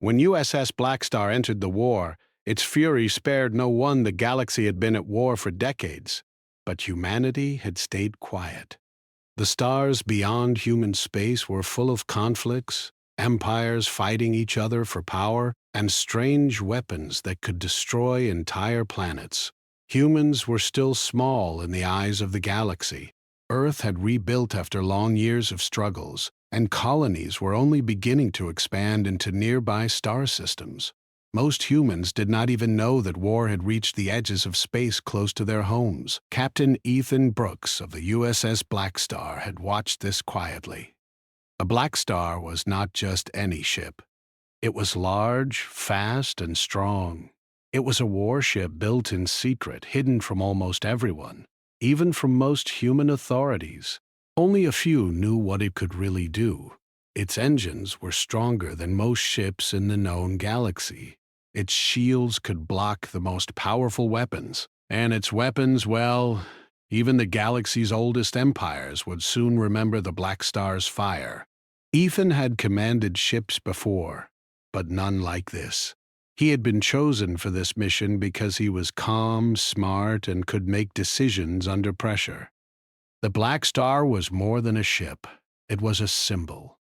When USS Blackstar entered the war, its fury spared no one. The galaxy had been at war for decades, but humanity had stayed quiet. The stars beyond human space were full of conflicts, empires fighting each other for power, and strange weapons that could destroy entire planets. Humans were still small in the eyes of the galaxy. Earth had rebuilt after long years of struggles, and colonies were only beginning to expand into nearby star systems. Most humans did not even know that war had reached the edges of space close to their homes. Captain Ethan Brooks of the USS Blackstar had watched this quietly. The Blackstar was not just any ship. It was large, fast, and strong. It was a warship built in secret, hidden from almost everyone, even from most human authorities. Only a few knew what it could really do. Its engines were stronger than most ships in the known galaxy. Its shields could block the most powerful weapons, and its weapons, well, even the galaxy's oldest empires would soon remember the Blackstar's fire. Ethan had commanded ships before, but none like this. He had been chosen for this mission because he was calm, smart, and could make decisions under pressure. The Blackstar was more than a ship. It was a symbol.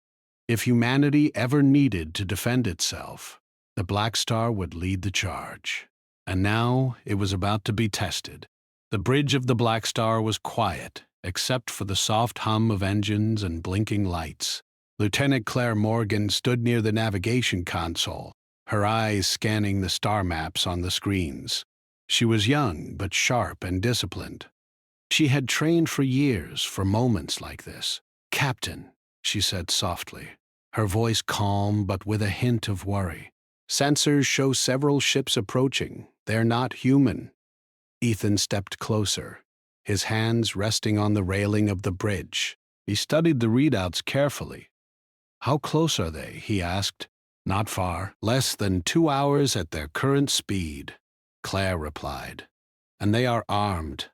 If humanity ever needed to defend itself, the Blackstar would lead the charge. And now it was about to be tested. The bridge of the Blackstar was quiet, except for the soft hum of engines and blinking lights. Lieutenant Claire Morgan stood near the navigation console, her eyes scanning the star maps on the screens. She was young, but sharp and disciplined. She had trained for years for moments like this. "Captain," she said softly, her voice calm but with a hint of worry. "Sensors show several ships approaching. They're not human." Ethan stepped closer, his hands resting on the railing of the bridge. He studied the readouts carefully. "How close are they?" he asked. "Not far. Less than 2 hours at their current speed," Claire replied. "And they are armed.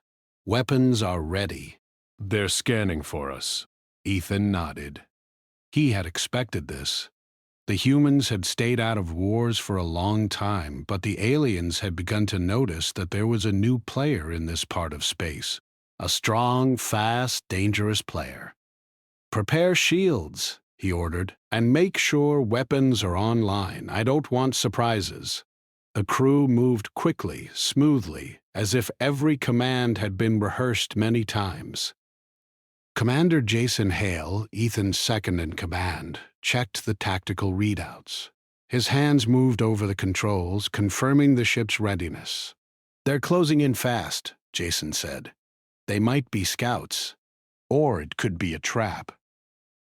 Weapons are ready." "They're scanning for us." Ethan nodded. He had expected this. The humans had stayed out of wars for a long time, but the aliens had begun to notice that there was a new player in this part of space. A strong, fast, dangerous player. "Prepare shields," he ordered, "and make sure weapons are online. I don't want surprises." The crew moved quickly, smoothly, as if every command had been rehearsed many times. Commander Jason Hale, Ethan's second-in-command, checked the tactical readouts. His hands moved over the controls, confirming the ship's readiness. "They're closing in fast," Jason said. "They might be scouts, or it could be a trap.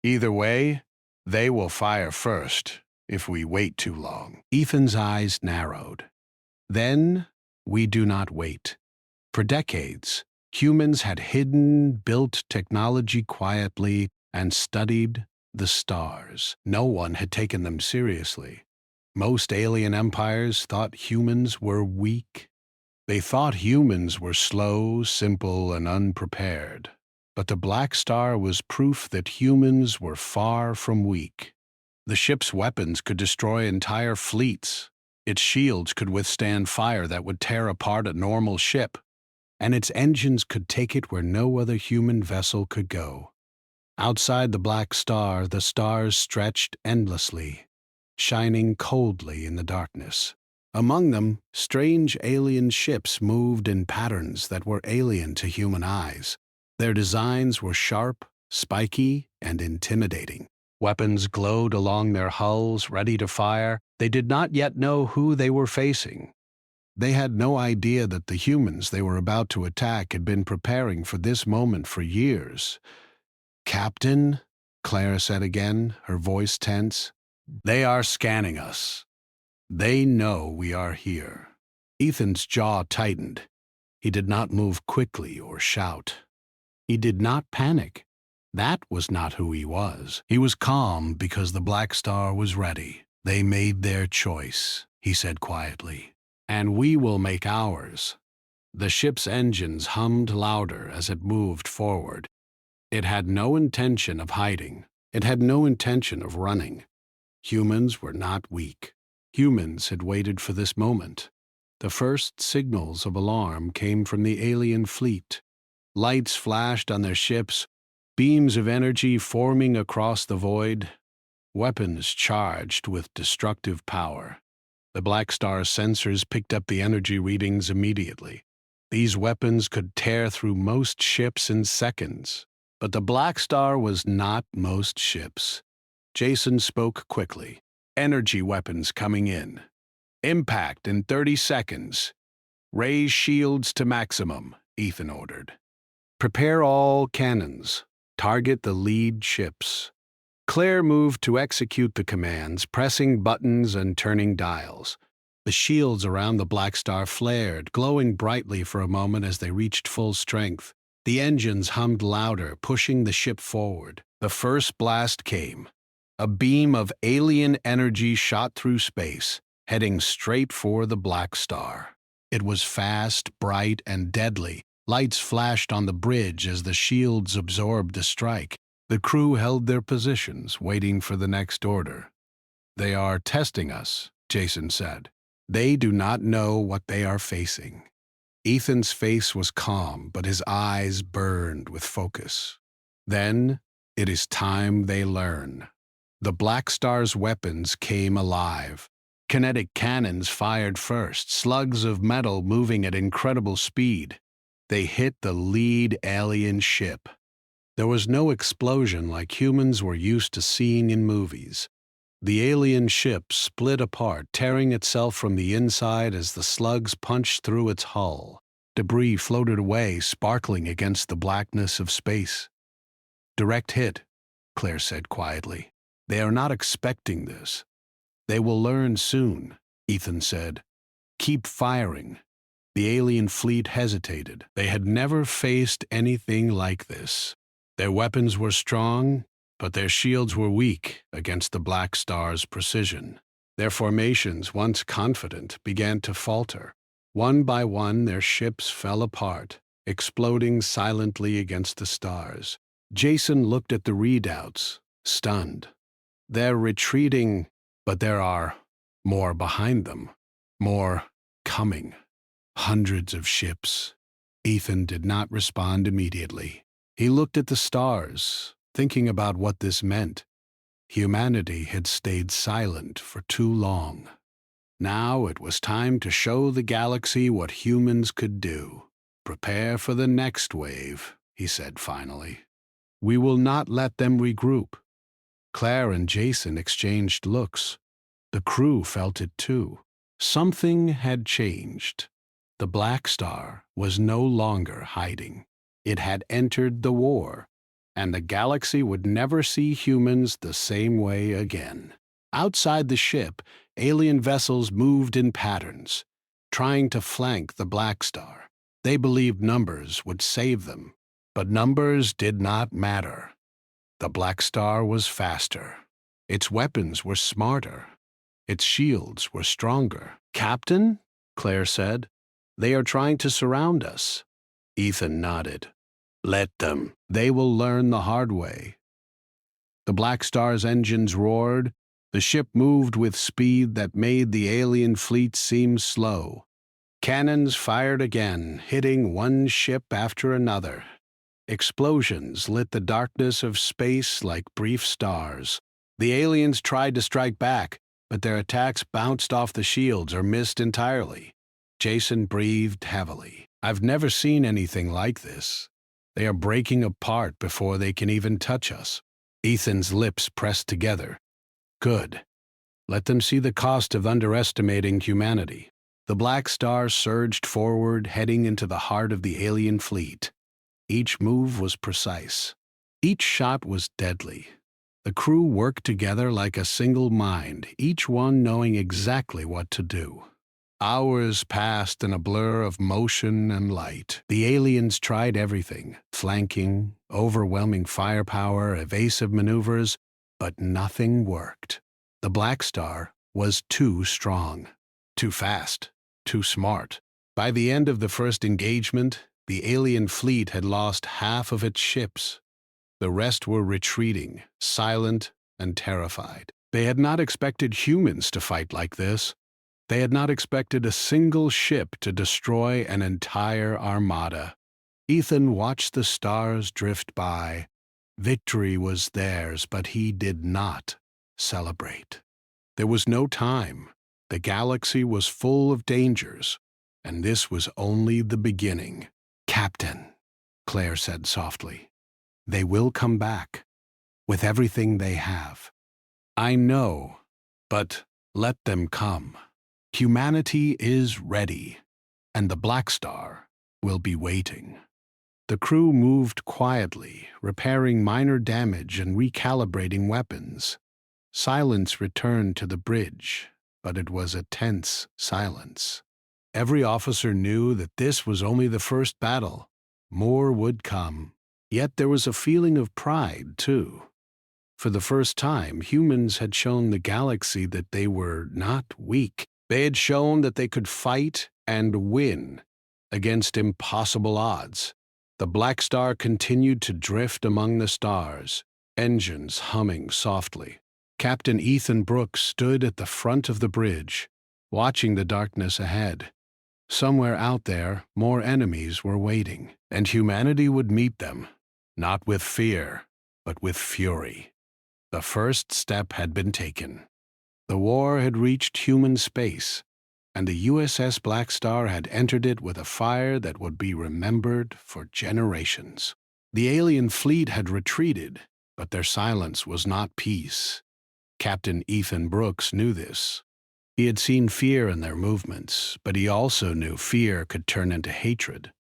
Either way, they will fire first if we wait too long." Ethan's eyes narrowed. "Then we do not wait." For decades, humans had hidden, built technology quietly, and studied the stars. No one had taken them seriously. Most alien empires thought humans were weak. They thought humans were slow, simple, and unprepared. But the Blackstar was proof that humans were far from weak. The ship's weapons could destroy entire fleets. Its shields could withstand fire that would tear apart a normal ship. And its engines could take it where no other human vessel could go. Outside the Blackstar, the stars stretched endlessly, shining coldly in the darkness. Among them, strange alien ships moved in patterns that were alien to human eyes. Their designs were sharp, spiky, and intimidating. Weapons glowed along their hulls, ready to fire. They did not yet know who they were facing. They had no idea that the humans they were about to attack had been preparing for this moment for years. "Captain," Claire said again, her voice tense, "they are scanning us. They know we are here." Ethan's jaw tightened. He did not move quickly or shout. He did not panic. That was not who he was. He was calm because the Blackstar was ready. "They made their choice," he said quietly. "And we will make ours." The ship's engines hummed louder as it moved forward. It had no intention of hiding. It had no intention of running. Humans were not weak. Humans had waited for this moment. The first signals of alarm came from the alien fleet. Lights flashed on their ships, beams of energy forming across the void, weapons charged with destructive power. The Blackstar sensors picked up the energy readings immediately. These weapons could tear through most ships in seconds. But the Blackstar was not most ships. Jason spoke quickly. Energy weapons coming in. Impact in 30 seconds. Raise shields to maximum, Ethan ordered. Prepare all cannons. Target the lead ships. Claire moved to execute the commands, pressing buttons and turning dials. The shields around the Blackstar flared, glowing brightly for a moment as they reached full strength. The engines hummed louder, pushing the ship forward. The first blast came. A beam of alien energy shot through space, heading straight for the Blackstar. It was fast, bright, and deadly. Lights flashed on the bridge as the shields absorbed the strike. The crew held their positions, waiting for the next order. "They are testing us," Jason said. "They do not know what they are facing." Ethan's face was calm, but his eyes burned with focus. "Then, it is time they learn." The Blackstar's weapons came alive. Kinetic cannons fired first, slugs of metal moving at incredible speed. They hit the lead alien ship. There was no explosion like humans were used to seeing in movies. The alien ship split apart, tearing itself from the inside as the slugs punched through its hull. Debris floated away, sparkling against the blackness of space. "Direct hit," Claire said quietly. "They are not expecting this." "They will learn soon," Ethan said. "Keep firing." The alien fleet hesitated. They had never faced anything like this. Their weapons were strong, but their shields were weak against the Blackstar's precision. Their formations, once confident, began to falter. One by one, their ships fell apart, exploding silently against the stars. Jason looked at the readouts, stunned. They're retreating, but there are more behind them, more coming. Hundreds of ships. Ethan did not respond immediately. He looked at the stars, thinking about what this meant. Humanity had stayed silent for too long. Now it was time to show the galaxy what humans could do. "Prepare for the next wave," he said finally. "We will not let them regroup." Claire and Jason exchanged looks. The crew felt it too. Something had changed. The Blackstar was no longer hiding. It had entered the war, and the galaxy would never see humans the same way again. Outside the ship, alien vessels moved in patterns, trying to flank the Blackstar. They believed numbers would save them, but numbers did not matter. The Blackstar was faster. Its weapons were smarter. Its shields were stronger. "Captain," Claire said, "they are trying to surround us." Ethan nodded. "Let them. They will learn the hard way." The Blackstar's engines roared. The ship moved with speed that made the alien fleet seem slow. Cannons fired again, hitting one ship after another. Explosions lit the darkness of space like brief stars. The aliens tried to strike back, but their attacks bounced off the shields or missed entirely. Jason breathed heavily. "I've never seen anything like this. They are breaking apart before they can even touch us." Ethan's lips pressed together. "Good. Let them see the cost of underestimating humanity." The Blackstar surged forward, heading into the heart of the alien fleet. Each move was precise. Each shot was deadly. The crew worked together like a single mind, each one knowing exactly what to do. Hours passed in a blur of motion and light. The aliens tried everything: flanking, overwhelming firepower, evasive maneuvers, but nothing worked. The Blackstar was too strong, too fast, too smart. By the end of the first engagement, the alien fleet had lost half of its ships. The rest were retreating, silent and terrified. They had not expected humans to fight like this. They had not expected a single ship to destroy an entire armada. Ethan watched the stars drift by. Victory was theirs, but he did not celebrate. There was no time. The galaxy was full of dangers, and this was only the beginning. "Captain," Claire said softly, "they will come back, with everything they have." "I know, but let them come. Humanity is ready, and the Blackstar will be waiting." The crew moved quietly, repairing minor damage and recalibrating weapons. Silence returned to the bridge, but it was a tense silence. Every officer knew that this was only the first battle. More would come. Yet there was a feeling of pride, too. For the first time, humans had shown the galaxy that they were not weak. They had shown that they could fight and win against impossible odds. The Blackstar continued to drift among the stars, engines humming softly. Captain Ethan Brooks stood at the front of the bridge, watching the darkness ahead. Somewhere out there, more enemies were waiting, and humanity would meet them, not with fear, but with fury. The first step had been taken. The war had reached human space, and the USS Blackstar had entered it with a fire that would be remembered for generations. The alien fleet had retreated, but their silence was not peace. Captain Ethan Brooks knew this. He had seen fear in their movements, but he also knew fear could turn into hatred.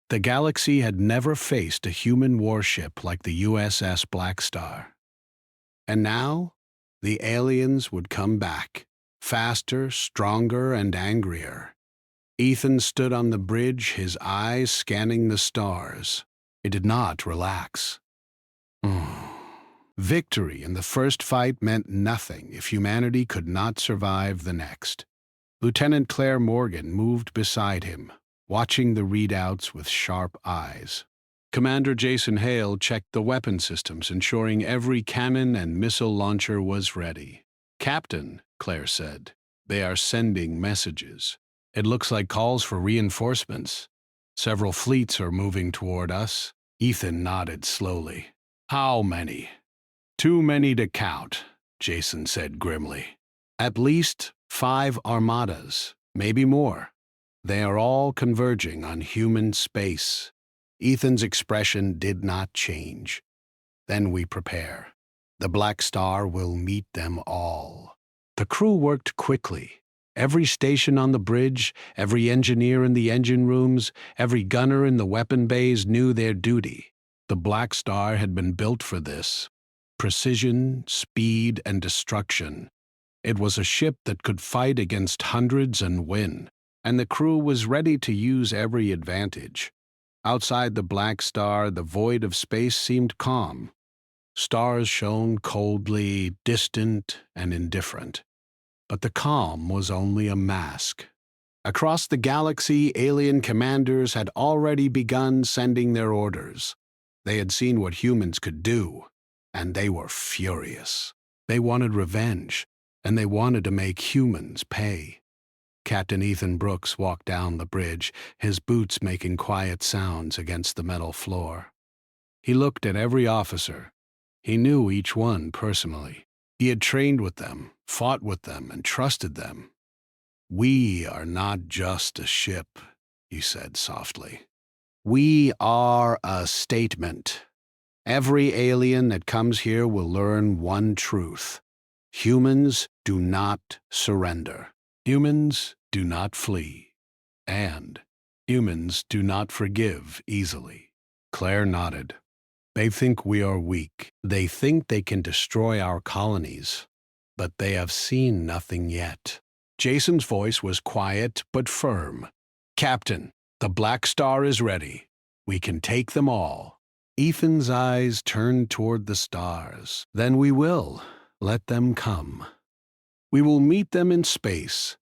The galaxy had never faced a human warship like the USS Blackstar. And now, the aliens would come back, faster, stronger, and angrier. Ethan stood on the bridge, his eyes scanning the stars. He did not relax. Victory in the first fight meant nothing if humanity could not survive the next. Lieutenant Claire Morgan moved beside him, watching the readouts with sharp eyes. Commander Jason Hale checked the weapon systems, ensuring every cannon and missile launcher was ready. "Captain," Claire said, "they are sending messages. It looks like calls for reinforcements. Several fleets are moving toward us." Ethan nodded slowly. "How many?" "Too many to count," Jason said grimly. "At least 5 armadas, maybe more. They are all converging on human space." Ethan's expression did not change. "Then we prepare. The Blackstar will meet them all." The crew worked quickly. Every station on the bridge, every engineer in the engine rooms, every gunner in the weapon bays knew their duty. The Blackstar had been built for this. Precision, speed, and destruction. It was a ship that could fight against hundreds and win, and the crew was ready to use every advantage. Outside the Blackstar, the void of space seemed calm. Stars shone coldly, distant, and indifferent. But the calm was only a mask. Across the galaxy, alien commanders had already begun sending their orders. They had seen what humans could do, and they were furious. They wanted revenge, and they wanted to make humans pay. Captain Ethan Brooks walked down the bridge, his boots making quiet sounds against the metal floor. He looked at every officer. He knew each one personally. He had trained with them, fought with them, and trusted them. "We are not just a ship," he said softly. "We are a statement. Every alien that comes here will learn one truth. Humans do not surrender. Humans do not flee. And humans do not forgive easily." Claire nodded. "They think we are weak. They think they can destroy our colonies. But they have seen nothing yet." Jason's voice was quiet but firm. "Captain, the Blackstar is ready. We can take them all." Ethan's eyes turned toward the stars. "Then we will let them come. We will meet them in space.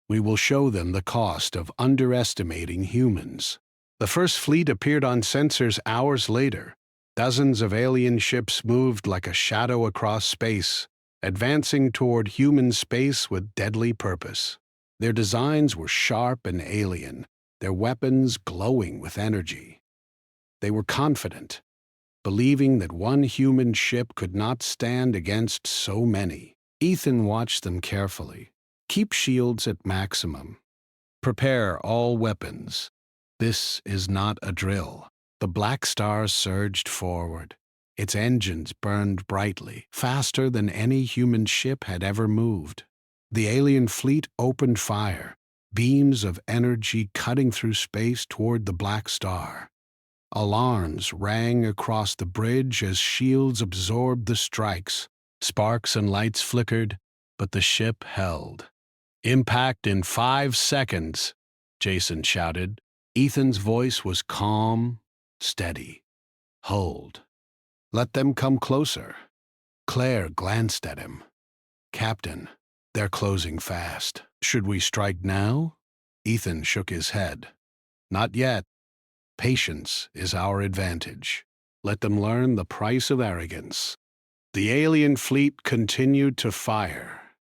We will show them the cost of underestimating humans." The first fleet appeared on sensors hours later. Dozens of alien ships moved like a shadow across space. advancing toward human space with deadly purpose. Their designs were sharp and alien, their weapons glowing with energy. They were confident, believing that one human ship could not stand against so many. Ethan watched them carefully. Keep shields at maximum. Prepare all weapons. This is not a drill. The Blackstar surged forward. Its engines burned brightly, faster than any human ship had ever moved. The alien fleet opened fire, beams of energy cutting through space toward the Blackstar. Alarms rang across the bridge as shields absorbed the strikes. Sparks and lights flickered, but the ship held. "Impact in 5 seconds," Jason shouted. Ethan's voice was calm, steady. "Hold. Let them come closer." Claire glanced at him. "Captain, they're closing fast. Should we strike now?" Ethan shook his head. "Not yet. Patience is our advantage. Let them learn the price of arrogance." The alien fleet continued to fire.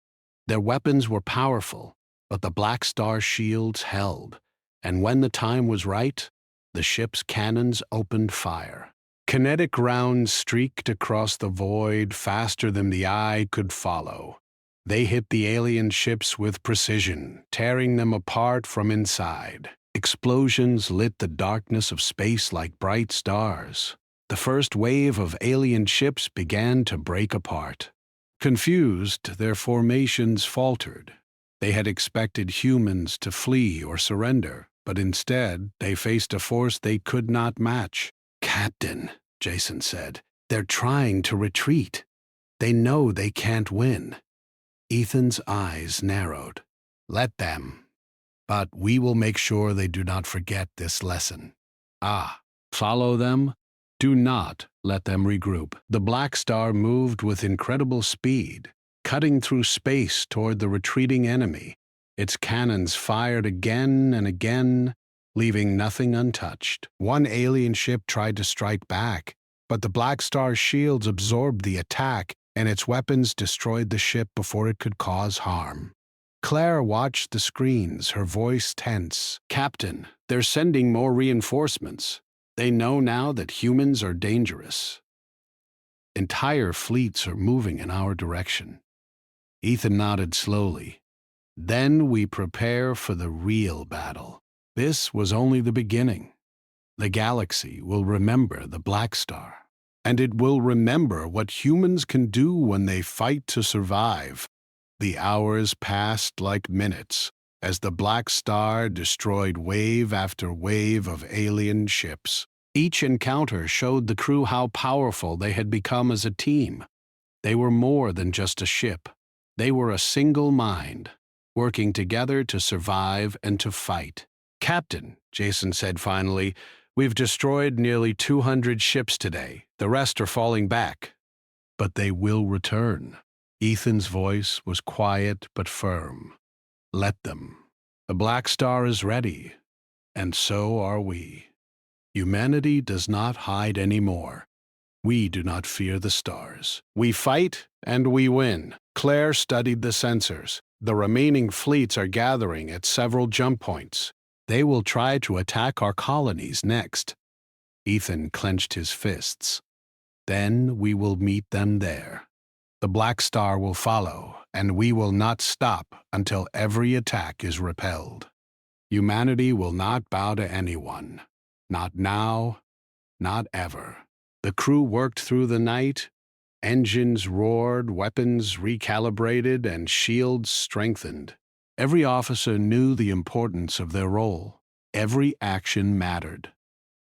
Their weapons were powerful, but the Blackstar shields held, and when the time was right, the ship's cannons opened fire. Kinetic rounds streaked across the void faster than the eye could follow. They hit the alien ships with precision, tearing them apart from inside. Explosions lit the darkness of space like bright stars. The first wave of alien ships began to break apart. Confused, their formations faltered. They had expected humans to flee or surrender, but instead they faced a force they could not match. "Captain," Jason said, "they're trying to retreat. They know they can't win." Ethan's eyes narrowed. "Let them. But we will make sure they do not forget this lesson." Follow them. Do not let them regroup. The Blackstar moved with incredible speed, cutting through space toward the retreating enemy. Its cannons fired again and again, leaving nothing untouched. One alien ship tried to strike back, but the Blackstar's shields absorbed the attack, and its weapons destroyed the ship before it could cause harm. Claire watched the screens, her voice tense. "Captain, they're sending more reinforcements. They know now that humans are dangerous. Entire fleets are moving in our direction." Ethan nodded slowly. "Then we prepare for the real battle. This was only the beginning. The galaxy will remember the Blackstar, and it will remember what humans can do when they fight to survive." The hours passed like minutes as the Blackstar destroyed wave after wave of alien ships. Each encounter showed the crew how powerful they had become as a team. They were more than just a ship. They were a single mind, working together to survive and to fight. "Captain," Jason said finally, "we've destroyed nearly 200 ships today. The rest are falling back." "But they will return." Ethan's voice was quiet but firm. "Let them. The Blackstar is ready, and so are we. Humanity does not hide anymore. We do not fear the stars. We fight, and we win." Claire studied the sensors. The remaining fleets are gathering at several jump points. They will try to attack our colonies next. Ethan clenched his fists. "Then we will meet them there. The Blackstar will follow, and we will not stop until every attack is repelled. Humanity will not bow to anyone. Not now, not ever." The crew worked through the night. Engines roared, weapons recalibrated, and shields strengthened. Every officer knew the importance of their role. Every action mattered.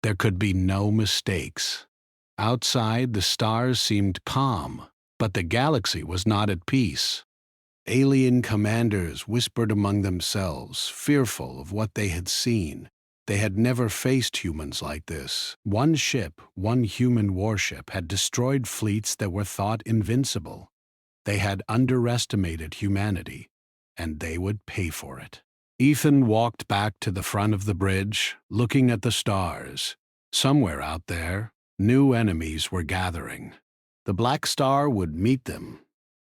There could be no mistakes. Outside, the stars seemed calm, but the galaxy was not at peace. Alien commanders whispered among themselves, fearful of what they had seen. They had never faced humans like this. One ship, one human warship, had destroyed fleets that were thought invincible. They had underestimated humanity, and they would pay for it. Ethan walked back to the front of the bridge, looking at the stars. Somewhere out there, new enemies were gathering. The Blackstar would meet them,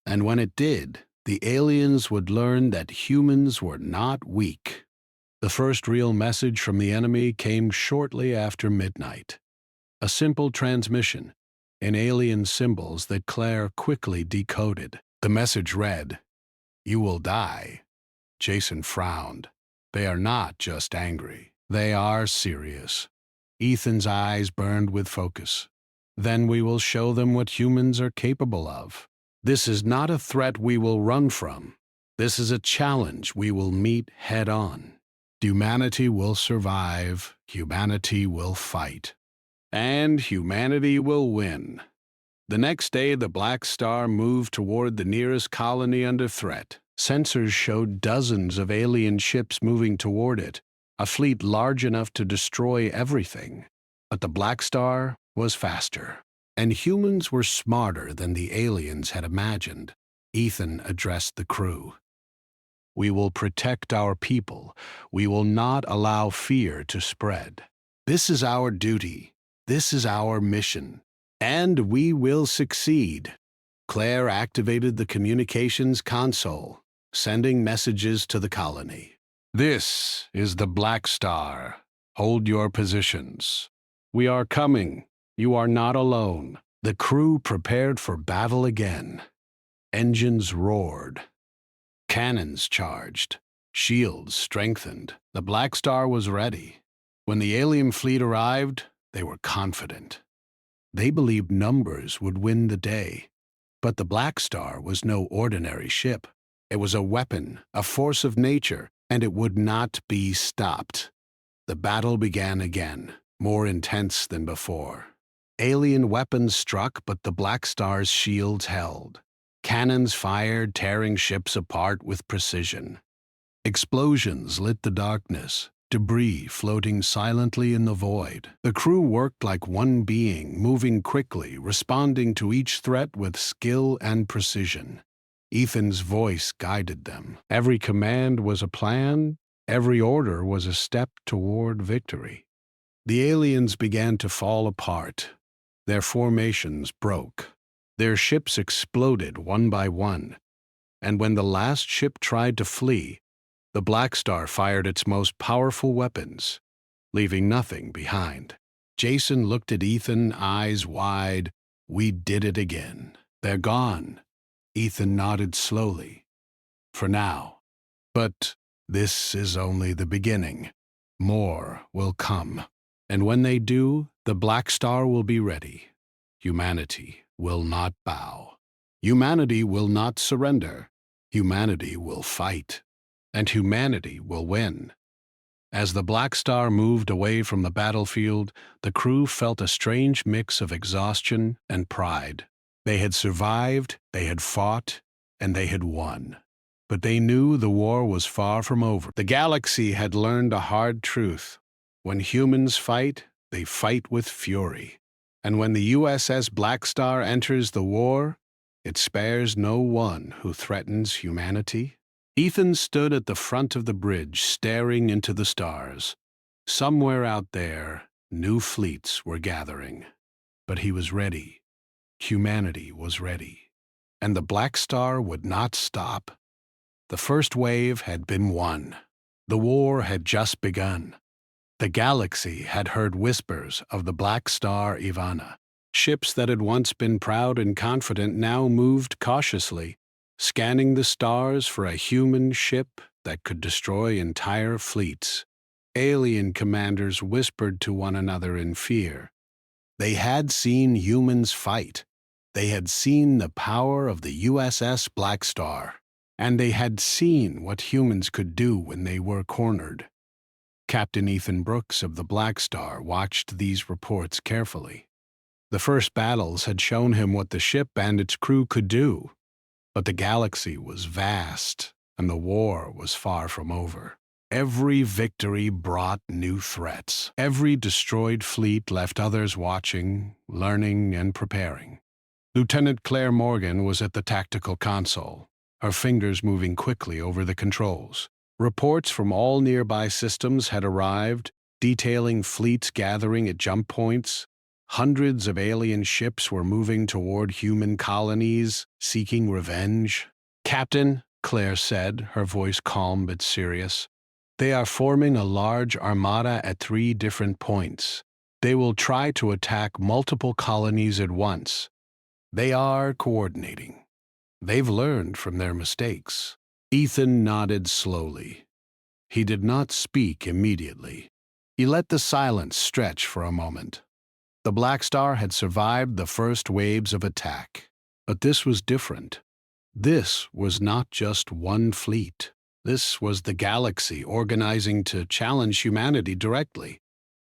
And when it did, the aliens would learn that humans were not weak. The first real message from the enemy came shortly after midnight. A simple transmission in alien symbols that Claire quickly decoded. The message read, "You will die." Jason frowned. They are not just angry. They are serious. Ethan's eyes burned with focus. Then we will show them what humans are capable of. This is not a threat we will run from. This is a challenge we will meet head on. Humanity will survive. Humanity will fight. And humanity will win. The next day, the Blackstar moved toward the nearest colony under threat. Sensors showed dozens of alien ships moving toward it, a fleet large enough to destroy everything. But the Blackstar was faster, and humans were smarter than the aliens had imagined. Ethan addressed the crew. "We will protect our people. We will not allow fear to spread. This is our duty. This is our mission. And we will succeed." Claire activated the communications console, sending messages to the colony. "This is the Blackstar. Hold your positions. We are coming. You are not alone." The crew prepared for battle again. Engines roared. Cannons charged. Shields strengthened. The Blackstar was ready. When the alien fleet arrived, they were confident. They believed numbers would win the day. But the Blackstar was no ordinary ship. It was a weapon, a force of nature, and it would not be stopped. The battle began again, more intense than before. Alien weapons struck, but the Blackstar's shields held. Cannons fired, tearing ships apart with precision. Explosions lit the darkness, debris floating silently in the void. The crew worked like one being, moving quickly, responding to each threat with skill and precision. Ethan's voice guided them. Every command was a plan, every order was a step toward victory. The aliens began to fall apart. Their formations broke. Their ships exploded one by one. And when the last ship tried to flee, the Blackstar fired its most powerful weapons, leaving nothing behind. Jason looked at Ethan, eyes wide. "We did it again. They're gone." Ethan nodded slowly. "For now. But this is only the beginning. More will come. And when they do, the Blackstar will be ready. Humanity will not bow. Humanity will not surrender. Humanity will fight. And humanity will win." As the Blackstar moved away from the battlefield, the crew felt a strange mix of exhaustion and pride. They had survived, they had fought, and they had won. But they knew the war was far from over. The galaxy had learned a hard truth. When humans fight, they fight with fury. And when the USS Blackstar enters the war, it spares no one who threatens humanity. Ethan stood at the front of the bridge, staring into the stars. Somewhere out there, new fleets were gathering. But he was ready. Humanity was ready. And the Blackstar would not stop. The first wave had been won. The war had just begun. The galaxy had heard whispers of the Blackstar Ivana. Ships that had once been proud and confident now moved cautiously, scanning the stars for a human ship that could destroy entire fleets. Alien commanders whispered to one another in fear. They had seen humans fight. They had seen the power of the USS Blackstar. And they had seen what humans could do when they were cornered. Captain Ethan Brooks of the Blackstar watched these reports carefully. The first battles had shown him what the ship and its crew could do. But the galaxy was vast, and the war was far from over. Every victory brought new threats. Every destroyed fleet left others watching, learning, and preparing. Lieutenant Claire Morgan was at the tactical console, her fingers moving quickly over the controls. Reports from all nearby systems had arrived, detailing fleets gathering at jump points, Hundreds of alien ships were moving toward human colonies, seeking revenge. "Captain," Claire said, her voice calm but serious, "they are forming a large armada at 3 different points. They will try to attack multiple colonies at once. They are coordinating. They've learned from their mistakes." Ethan nodded slowly. He did not speak immediately. He let the silence stretch for a moment. The Blackstar had survived the first waves of attack. But this was different. This was not just one fleet. This was the galaxy organizing to challenge humanity directly.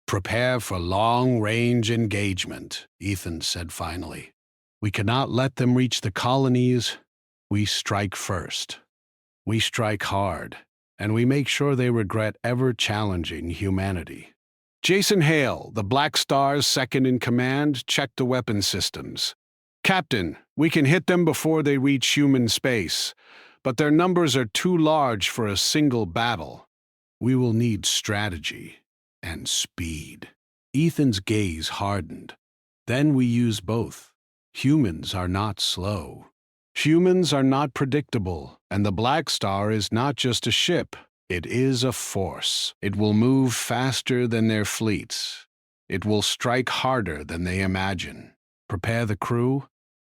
"Prepare for long-range engagement," Ethan said finally. "We cannot let them reach the colonies. We strike first. We strike hard, and we make sure they regret ever challenging humanity." Jason Hale, the Blackstar's second-in-command, checked the weapon systems. "Captain, we can hit them before they reach human space, but their numbers are too large for a single battle. We will need strategy and speed." Ethan's gaze hardened. "Then we use both. Humans are not slow. Humans are not predictable, and the Blackstar is not just a ship. It is a force. It will move faster than their fleets. It will strike harder than they imagine. Prepare the crew.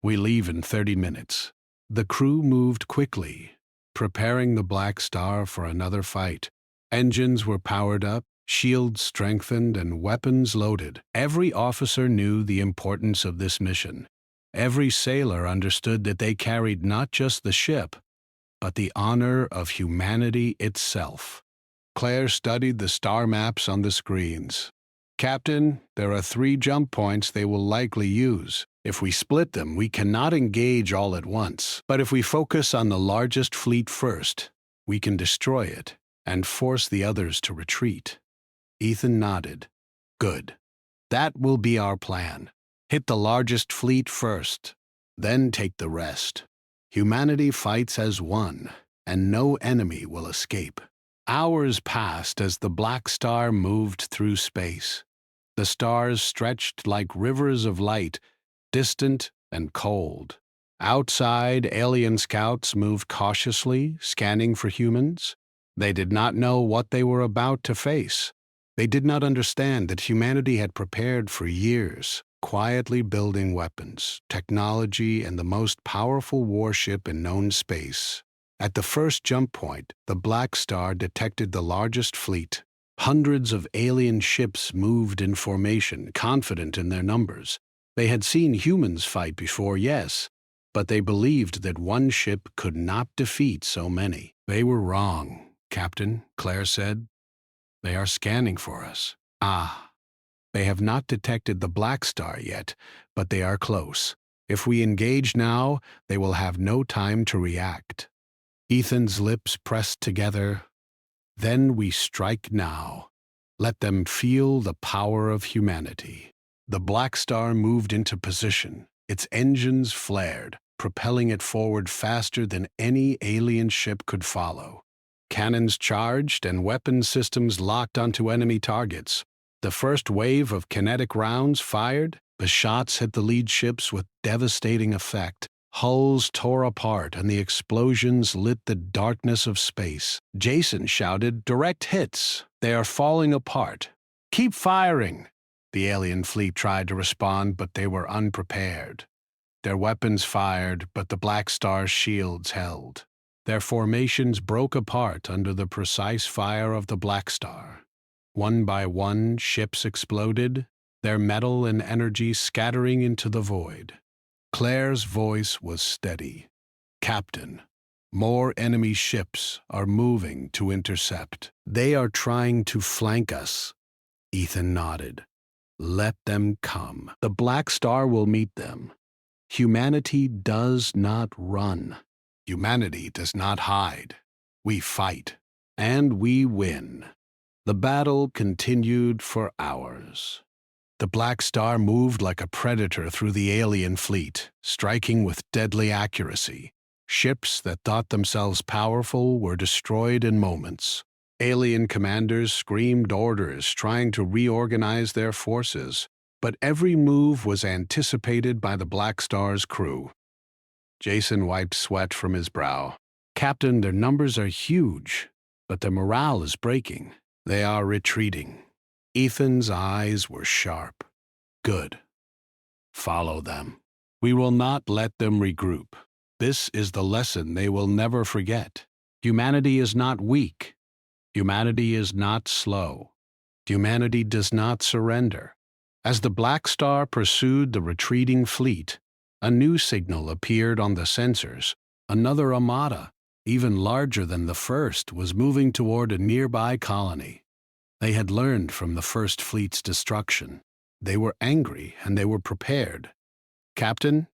We leave in 30 minutes. The crew moved quickly, preparing the Blackstar for another fight. Engines were powered up, shields strengthened, and weapons loaded. Every officer knew the importance of this mission. Every sailor understood that they carried not just the ship, but the honor of humanity itself. Claire studied the star maps on the screens. "Captain, there are 3 jump points they will likely use. If we split them, we cannot engage all at once. But if we focus on the largest fleet first, we can destroy it and force the others to retreat." Ethan nodded. "Good. That will be our plan. Hit the largest fleet first, then take the rest. Humanity fights as one, and no enemy will escape." Hours passed as the Blackstar moved through space. The stars stretched like rivers of light, distant and cold. Outside, alien scouts moved cautiously, scanning for humans. They did not know what they were about to face. They did not understand that humanity had prepared for years, quietly building weapons, technology, and the most powerful warship in known space. At the first jump point, the Blackstar detected the largest fleet. Hundreds of alien ships moved in formation, confident in their numbers. They had seen humans fight before, yes, but they believed that one ship could not defeat so many. "They were wrong, Captain," Claire said. "They are scanning for us." "Ah. They have not detected the Blackstar yet, but they are close. If we engage now, they will have no time to react." Ethan's lips pressed together. "Then we strike now. Let them feel the power of humanity." The Blackstar moved into position. Its engines flared, propelling it forward faster than any alien ship could follow. Cannons charged and weapon systems locked onto enemy targets. The first wave of kinetic rounds fired. The shots hit the lead ships with devastating effect. Hulls tore apart and the explosions lit the darkness of space. Jason shouted, "Direct hits! They are falling apart! Keep firing!" The alien fleet tried to respond, but they were unprepared. Their weapons fired, but the Blackstar's shields held. Their formations broke apart under the precise fire of the Blackstar. One by one, ships exploded, their metal and energy scattering into the void. Claire's voice was steady. "Captain, more enemy ships are moving to intercept. They are trying to flank us." Ethan nodded. "Let them come. The Blackstar will meet them. Humanity does not run. Humanity does not hide. We fight, and we win." The battle continued for hours. The Blackstar moved like a predator through the alien fleet, striking with deadly accuracy. Ships that thought themselves powerful were destroyed in moments. Alien commanders screamed orders, trying to reorganize their forces. But every move was anticipated by the Blackstar's crew. Jason wiped sweat from his brow. Captain, their numbers are huge, but their morale is breaking. They are retreating. Ethan's eyes were sharp. Good. Follow them. We will not let them regroup. This is the lesson they will never forget. Humanity is not weak. Humanity is not slow. Humanity does not surrender. As the Blackstar pursued the retreating fleet, a new signal appeared on the sensors. Another armada, even larger than the first, was moving toward a nearby colony. They had learned from the first fleet's destruction. They were angry and they were prepared. Captain,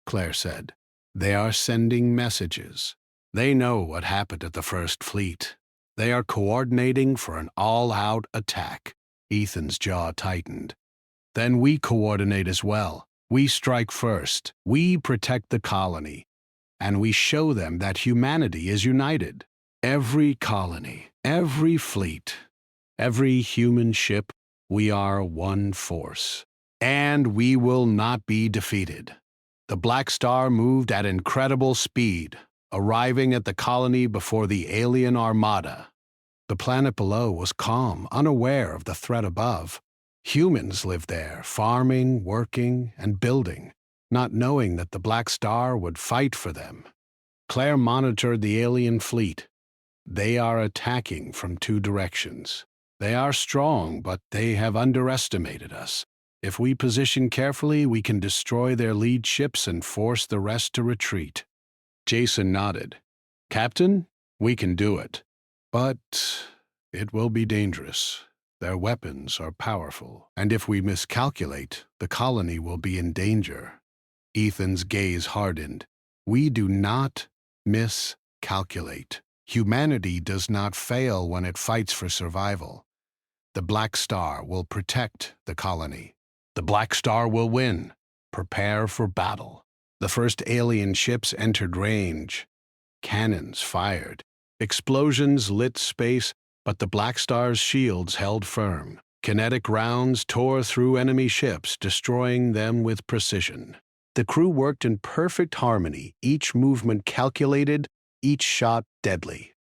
Claire said, they are sending messages. They know what happened at the first fleet. They are coordinating for an all-out attack. Ethan's jaw tightened. Then we coordinate as well. We strike first. We protect the colony. And we show them that humanity is united. Every colony, every fleet, every human ship, we are one force. And we will not be defeated. The Blackstar moved at incredible speed, arriving at the colony before the alien armada. The planet below was calm, unaware of the threat above. Humans lived there, farming, working, and building, not knowing that the Blackstar would fight for them. Claire monitored the alien fleet. They are attacking from two directions. They are strong, but they have underestimated us. If we position carefully, we can destroy their lead ships and force the rest to retreat. Jason nodded. Captain, we can do it. But it will be dangerous. Their weapons are powerful, and if we miscalculate, the colony will be in danger. Ethan's gaze hardened. We do not miscalculate. Humanity does not fail when it fights for survival. The Blackstar will protect the colony. The Blackstar will win. Prepare for battle. The first alien ships entered range. Cannons fired. Explosions lit space, but the Blackstar's shields held firm. Kinetic rounds tore through enemy ships, destroying them with precision. The crew worked in perfect harmony, each movement calculated, each shot deadly.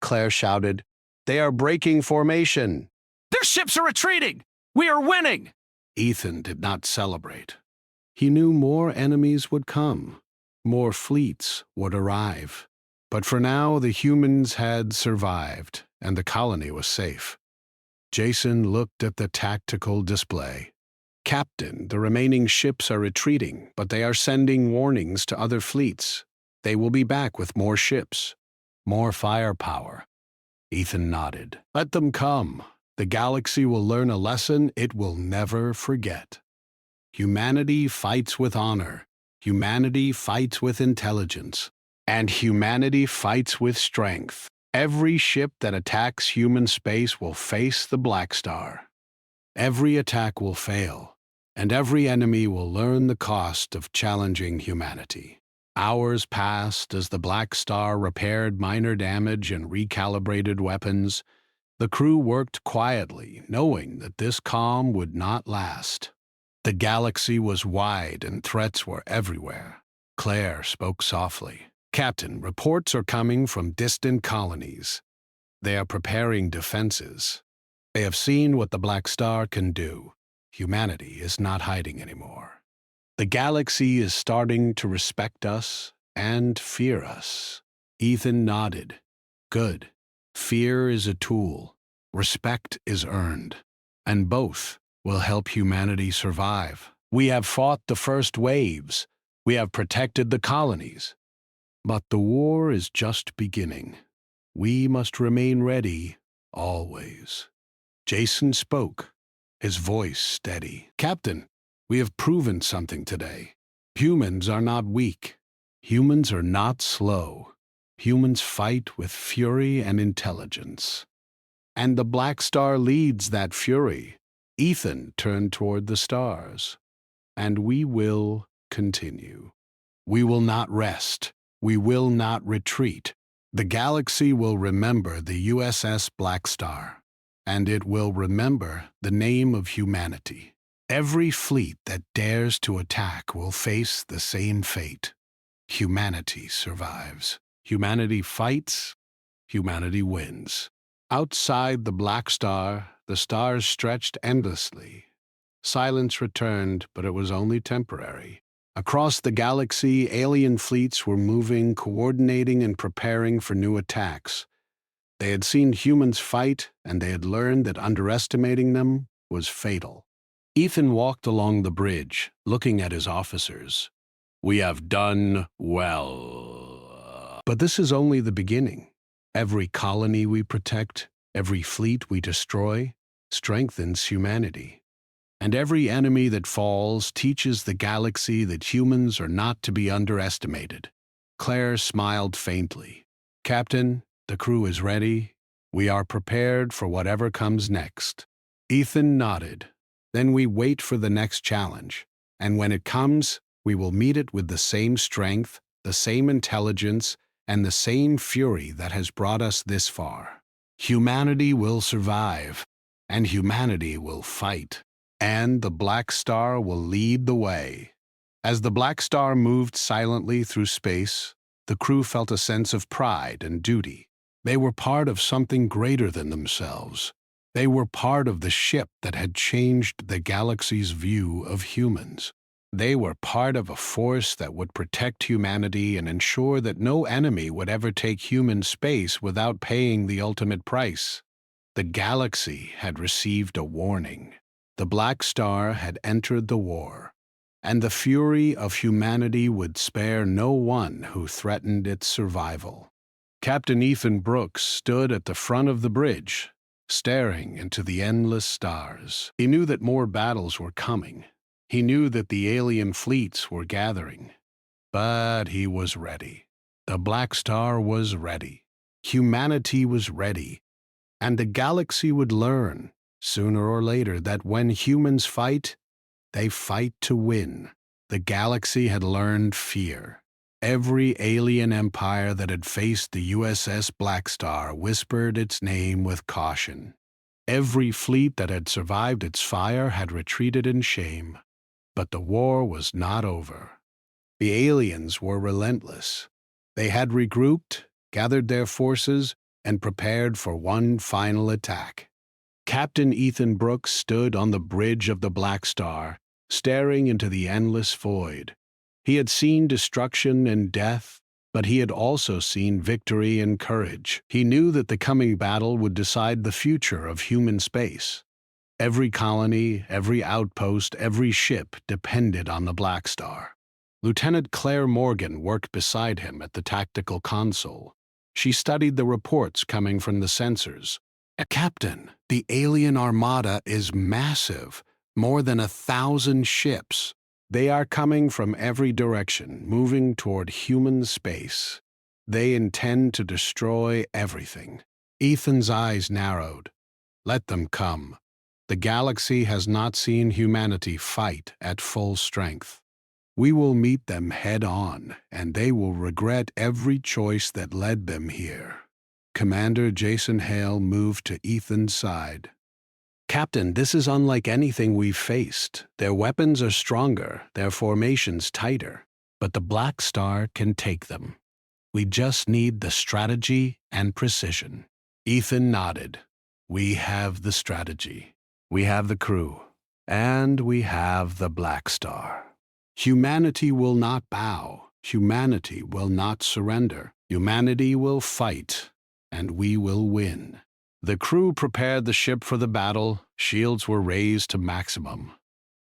Claire shouted, "They are breaking formation!" "Their ships are retreating! We are winning!" Ethan did not celebrate. He knew more enemies would come. More fleets would arrive. But for now, the humans had survived, and the colony was safe. Jason looked at the tactical display. Captain, the remaining ships are retreating, but they are sending warnings to other fleets. They will be back with more ships, more firepower. Ethan nodded. Let them come. The galaxy will learn a lesson it will never forget. Humanity fights with honor. Humanity fights with intelligence. And humanity fights with strength. Every ship that attacks human space will face the Blackstar. Every attack will fail, and every enemy will learn the cost of challenging humanity. Hours passed as the Blackstar repaired minor damage and recalibrated weapons. The crew worked quietly, knowing that this calm would not last. The galaxy was wide and threats were everywhere. Claire spoke softly. Captain, reports are coming from distant colonies. They are preparing defenses. They have seen what the Blackstar can do. Humanity is not hiding anymore. The galaxy is starting to respect us and fear us. Ethan nodded. Good. Fear is a tool. Respect is earned. And both will help humanity survive. We have fought the first waves. We have protected the colonies. But the war is just beginning. We must remain ready, always. Jason spoke, his voice steady. Captain, we have proven something today. Humans are not weak. Humans are not slow. Humans fight with fury and intelligence. And the Blackstar leads that fury. Ethan turned toward the stars. And we will continue. We will not rest. We will not retreat. The galaxy will remember the USS Blackstar, and it will remember the name of humanity. Every fleet that dares to attack will face the same fate. Humanity survives. Humanity fights. Humanity wins. Outside the Blackstar, the stars stretched endlessly. Silence returned, but it was only temporary. Across the galaxy, alien fleets were moving, coordinating, and preparing for new attacks. They had seen humans fight, and they had learned that underestimating them was fatal. Ethan walked along the bridge, looking at his officers. "We have done well. But this is only the beginning. Every colony we protect, every fleet we destroy, strengthens humanity. And every enemy that falls teaches the galaxy that humans are not to be underestimated." Claire smiled faintly. "Captain, the crew is ready. We are prepared for whatever comes next." Ethan nodded. "Then we wait for the next challenge. And when it comes, we will meet it with the same strength, the same intelligence, and the same fury that has brought us this far. Humanity will survive, and humanity will fight. And the Blackstar will lead the way." As the Blackstar moved silently through space, the crew felt a sense of pride and duty. They were part of something greater than themselves. They were part of the ship that had changed the galaxy's view of humans. They were part of a force that would protect humanity and ensure that no enemy would ever take human space without paying the ultimate price. The galaxy had received a warning. The Blackstar had entered the war, and the fury of humanity would spare no one who threatened its survival. Captain Ethan Brooks stood at the front of the bridge, staring into the endless stars. He knew that more battles were coming. He knew that the alien fleets were gathering. But he was ready. The Blackstar was ready. Humanity was ready. And the galaxy would learn, sooner or later, that when humans fight, they fight to win. The galaxy had learned fear. Every alien empire that had faced the USS Blackstar whispered its name with caution. Every fleet that had survived its fire had retreated in shame. But the war was not over. The aliens were relentless. They had regrouped, gathered their forces, and prepared for one final attack. Captain Ethan Brooks stood on the bridge of the Blackstar, staring into the endless void. He had seen destruction and death, but he had also seen victory and courage. He knew that the coming battle would decide the future of human space. Every colony, every outpost, every ship depended on the Blackstar. Lieutenant Claire Morgan worked beside him at the tactical console. She studied the reports coming from the sensors. "Captain, the alien armada is massive, more than 1,000 ships. They are coming from every direction, moving toward human space. They intend to destroy everything." Ethan's eyes narrowed. "Let them come. The galaxy has not seen humanity fight at full strength. We will meet them head-on, and they will regret every choice that led them here." Commander Jason Hale moved to Ethan's side. "Captain, this is unlike anything we've faced. Their weapons are stronger, their formations tighter, but the Blackstar can take them. We just need the strategy and precision." Ethan nodded. "We have the strategy. We have the crew. And we have the Blackstar. Humanity will not bow. Humanity will not surrender. Humanity will fight, and we will win." The crew prepared the ship for the battle. Shields were raised to maximum.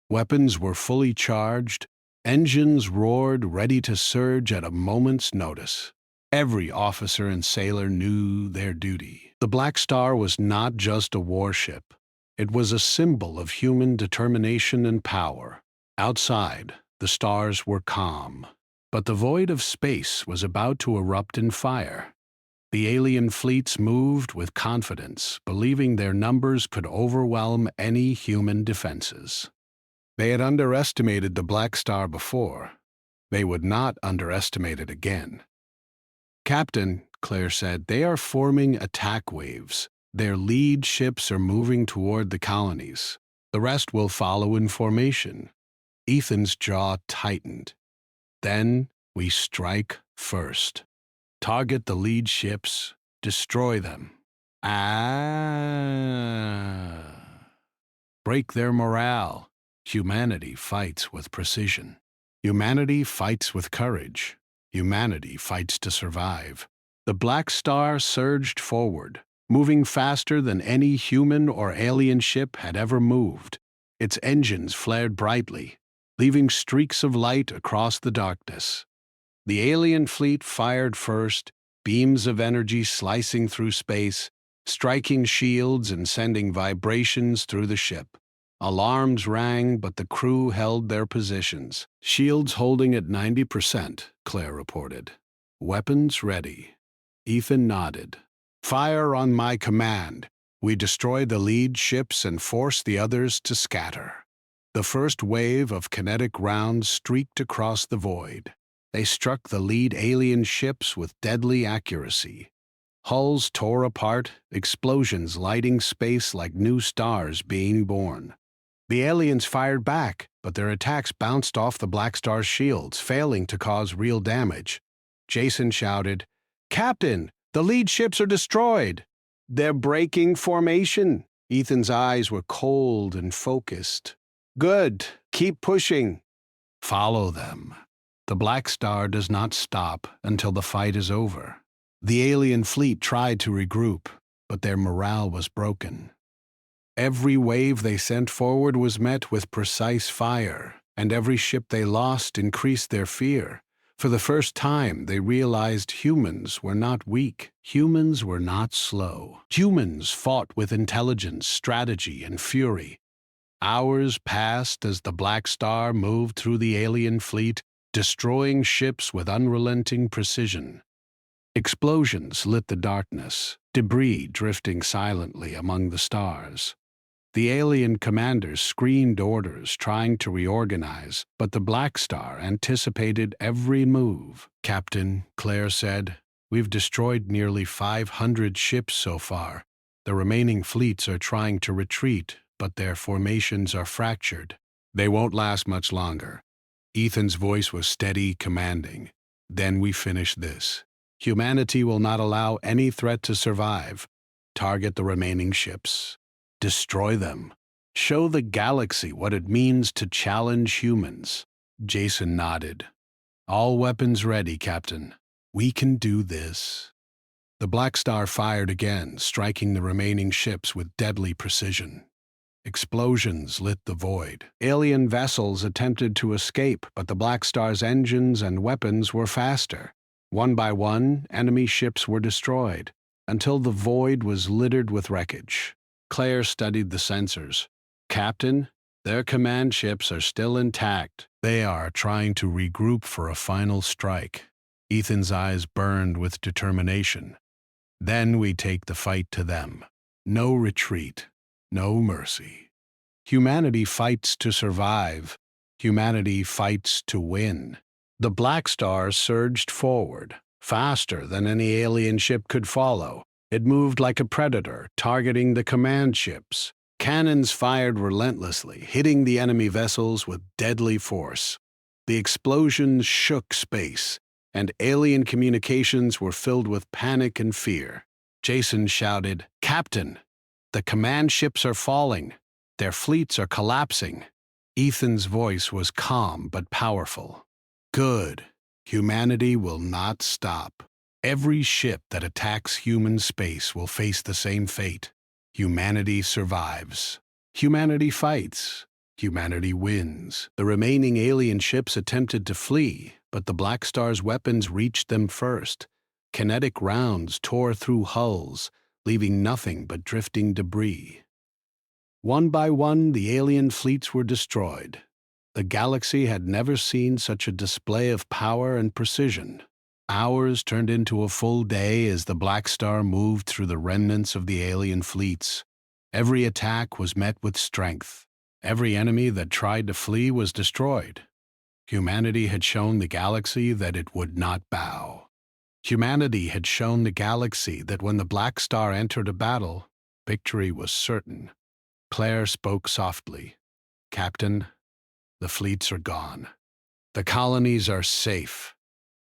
Weapons were fully charged. Engines roared, ready to surge at a moment's notice. Every officer and sailor knew their duty. The Blackstar was not just a warship. It was a symbol of human determination and power. Outside, the stars were calm, but the void of space was about to erupt in fire. The alien fleets moved with confidence, believing their numbers could overwhelm any human defenses. They had underestimated the Blackstar before. They would not underestimate it again. "Captain," Claire said, "they are forming attack waves. Their lead ships are moving toward the colonies. The rest will follow in formation. Ethan's jaw tightened. Then we strike first. Target the lead ships, destroy them. Break their morale. Humanity fights with precision. Humanity fights with courage. Humanity fights to survive. The Blackstar surged forward, moving faster than any human or alien ship had ever moved. Its engines flared brightly, leaving streaks of light across the darkness. The alien fleet fired first, beams of energy slicing through space, striking shields and sending vibrations through the ship. Alarms rang, but the crew held their positions. Shields holding at 90%, Claire reported. Weapons ready. Ethan nodded. Fire on my command. We destroy the lead ships and force the others to scatter. The first wave of kinetic rounds streaked across the void. They struck the lead alien ships with deadly accuracy. Hulls tore apart, explosions lighting space like new stars being born. The aliens fired back, but their attacks bounced off the Blackstar's shields, failing to cause real damage. Jason shouted, "Captain, the lead ships are destroyed!" "They're breaking formation." Ethan's eyes were cold and focused. "Good, keep pushing." "Follow them." The Blackstar does not stop until the fight is over. The alien fleet tried to regroup, but their morale was broken. Every wave they sent forward was met with precise fire, and every ship they lost increased their fear. For the first time, they realized humans were not weak. Humans were not slow. Humans fought with intelligence, strategy, and fury. Hours passed as the Blackstar moved through the alien fleet, destroying ships with unrelenting precision. Explosions lit the darkness, debris drifting silently among the stars. The alien commanders screamed orders, trying to reorganize, but the Blackstar anticipated every move. "Captain," Claire said, "we've destroyed nearly 500 ships so far. The remaining fleets are trying to retreat, but their formations are fractured. They won't last much longer." Ethan's voice was steady, commanding. "Then we finish this. Humanity will not allow any threat to survive. Target the remaining ships. Destroy them. Show the galaxy what it means to challenge humans." Jason nodded. "All weapons ready, Captain. We can do this." The Blackstar fired again, striking the remaining ships with deadly precision. Explosions lit the void. Alien vessels attempted to escape, but the Blackstar's engines and weapons were faster. One by one, enemy ships were destroyed, until the void was littered with wreckage. Claire studied the sensors. "Captain, their command ships are still intact. They are trying to regroup for a final strike." Ethan's eyes burned with determination. "Then we take the fight to them. No retreat, no mercy. Humanity fights to survive. Humanity fights to win." The Blackstar surged forward, faster than any alien ship could follow. It moved like a predator, targeting the command ships. Cannons fired relentlessly, hitting the enemy vessels with deadly force. The explosions shook space, and alien communications were filled with panic and fear. Jason shouted, "Captain, the command ships are falling. Their fleets are collapsing." Ethan's voice was calm but powerful. "Good. Humanity will not stop. Every ship that attacks human space will face the same fate. Humanity survives. Humanity fights. Humanity wins." The remaining alien ships attempted to flee, but the Blackstar's weapons reached them first. Kinetic rounds tore through hulls, leaving nothing but drifting debris. One by one, the alien fleets were destroyed. The galaxy had never seen such a display of power and precision. Hours turned into a full day as the Blackstar moved through the remnants of the alien fleets. Every attack was met with strength. Every enemy that tried to flee was destroyed. Humanity had shown the galaxy that it would not bow. Humanity had shown the galaxy that when the Blackstar entered a battle, victory was certain. Claire spoke softly. "Captain, the fleets are gone. The colonies are safe.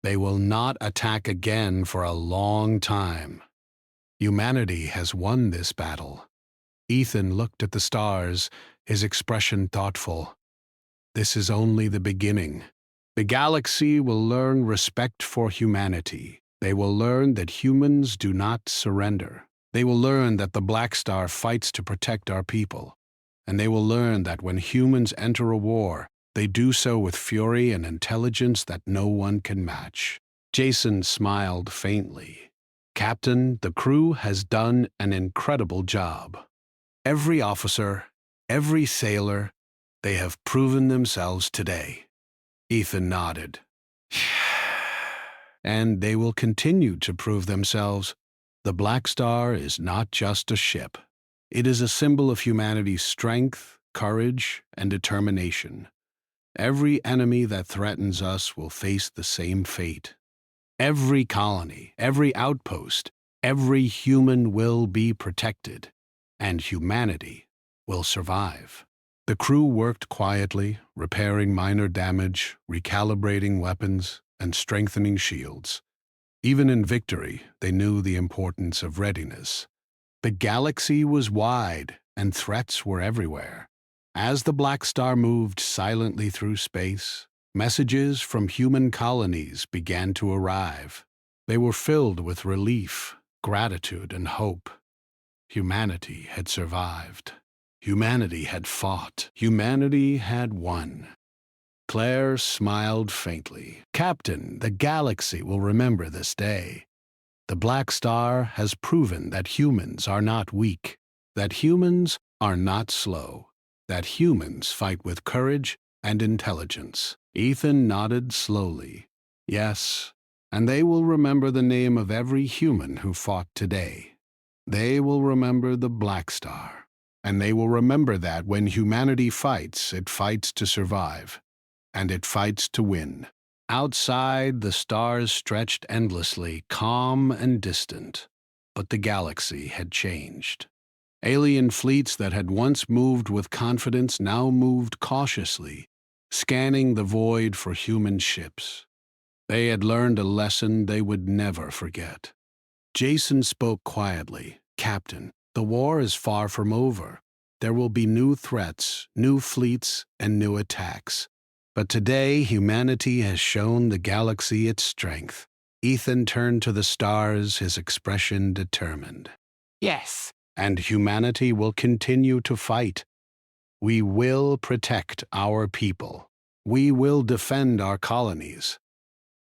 They will not attack again for a long time. Humanity has won this battle." Ethan looked at the stars, his expression thoughtful. "This is only the beginning. The galaxy will learn respect for humanity. They will learn that humans do not surrender. They will learn that the Blackstar fights to protect our people. And they will learn that when humans enter a war, they do so with fury and intelligence that no one can match." Jason smiled faintly. "Captain, the crew has done an incredible job. Every officer, every sailor, they have proven themselves today." Ethan nodded. "And they will continue to prove themselves. The Blackstar is not just a ship. It is a symbol of humanity's strength, courage, and determination. Every enemy that threatens us will face the same fate. Every colony, every outpost, every human will be protected, and humanity will survive." The crew worked quietly, repairing minor damage, recalibrating weapons, and strengthening shields. Even in victory, they knew the importance of readiness. The galaxy was wide, and threats were everywhere. As the Blackstar moved silently through space, messages from human colonies began to arrive. They were filled with relief, gratitude, and hope. Humanity had survived. Humanity had fought. Humanity had won. Claire smiled faintly. "Captain, the galaxy will remember this day. The Blackstar has proven that humans are not weak, that humans are not slow, that humans fight with courage and intelligence." Ethan nodded slowly. "Yes, and they will remember the name of every human who fought today. They will remember the Blackstar. And they will remember that when humanity fights, it fights to survive, and it fights to win." Outside, the stars stretched endlessly, calm and distant. But the galaxy had changed. Alien fleets that had once moved with confidence now moved cautiously, scanning the void for human ships. They had learned a lesson they would never forget. Jason spoke quietly. "Captain, the war is far from over. There will be new threats, new fleets, and new attacks. But today, humanity has shown the galaxy its strength." Ethan turned to the stars, his expression determined. "Yes, and humanity will continue to fight. We will protect our people. We will defend our colonies.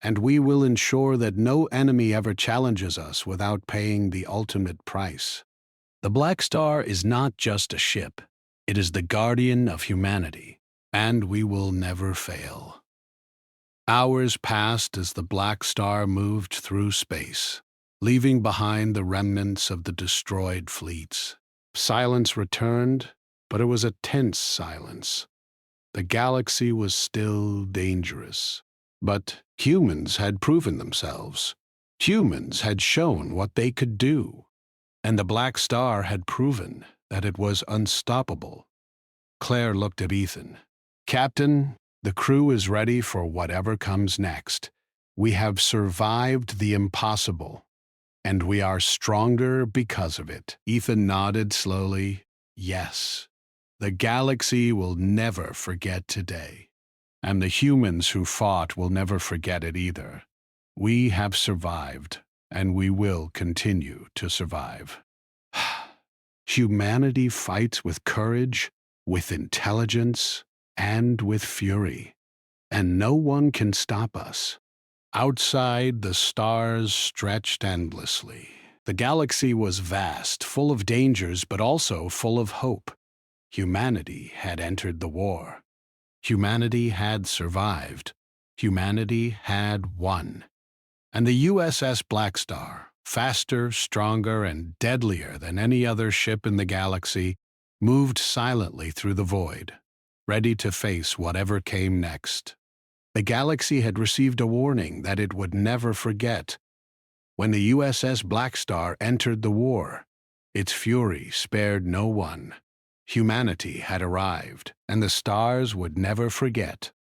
And we will ensure that no enemy ever challenges us without paying the ultimate price. The Blackstar is not just a ship. It is the guardian of humanity, and we will never fail." Hours passed as the Blackstar moved through space, leaving behind the remnants of the destroyed fleets. Silence returned, but it was a tense silence. The galaxy was still dangerous. But humans had proven themselves. Humans had shown what they could do. And the Blackstar had proven that it was unstoppable. Claire looked at Ethan. "Captain, the crew is ready for whatever comes next. We have survived the impossible, and we are stronger because of it." Ethan nodded slowly. "Yes, the galaxy will never forget today. And the humans who fought will never forget it either. We have survived, and we will continue to survive." Humanity fights with courage, with intelligence, and with fury. And no one can stop us. Outside, the stars stretched endlessly. The galaxy was vast, full of dangers, but also full of hope. Humanity had entered the war. Humanity had survived. Humanity had won. And the USS Blackstar, faster, stronger, and deadlier than any other ship in the galaxy, moved silently through the void, ready to face whatever came next. The galaxy had received a warning that it would never forget. When the USS Blackstar entered the war, its fury spared no one. Humanity had arrived, and the stars would never forget.